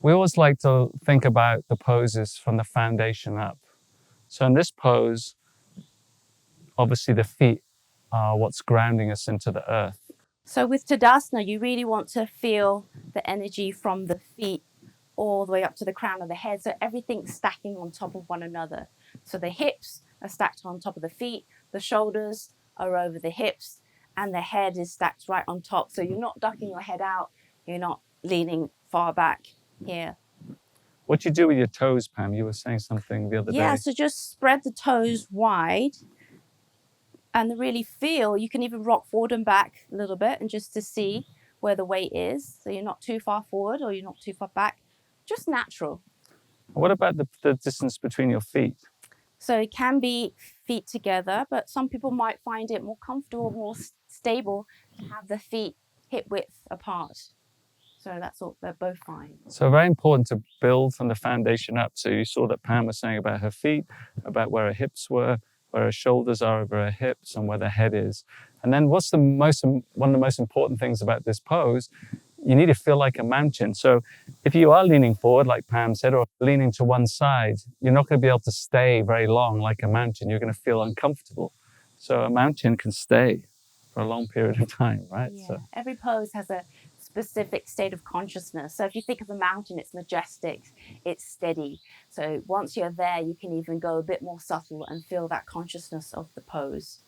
We always like to think about the poses from the foundation up. So in this pose, obviously the feet are what's grounding us into the earth. So with Tadasana, you really want to feel the energy from the feet all the way up to the crown of the head. So everything's stacking on top of one another. So the hips are stacked on top of the feet, the shoulders are over the hips, and the head is stacked right on top. So you're not ducking your head out, you're not leaning far back here. What do you do with your toes, Pam? You were saying something the other day. Yeah, so just spread the toes wide and really feel. You can even rock forward and back a little bit and just to see where the weight is. So you're not too far forward or you're not too far back, just natural. What about the distance between your feet? So it can be feet together, but some people might find it more comfortable, more stable to have the feet hip width apart. So that's all, they're both fine. So very important to build from the foundation up. So you saw that Pam was saying about her feet, about where her hips were, where her shoulders are over her hips, and where the head is. And then one of the most important things about this pose, you need to feel like a mountain. So if you are leaning forward, like Pam said, or leaning to one side, you're not going to be able to stay very long like a mountain. You're going to feel uncomfortable. So a mountain can stay for a long period of time, right? Yeah. So Every pose has a specific state of consciousness. So if you think of a mountain, it's majestic, it's steady. So once you're there, you can even go a bit more subtle and feel that consciousness of the pose.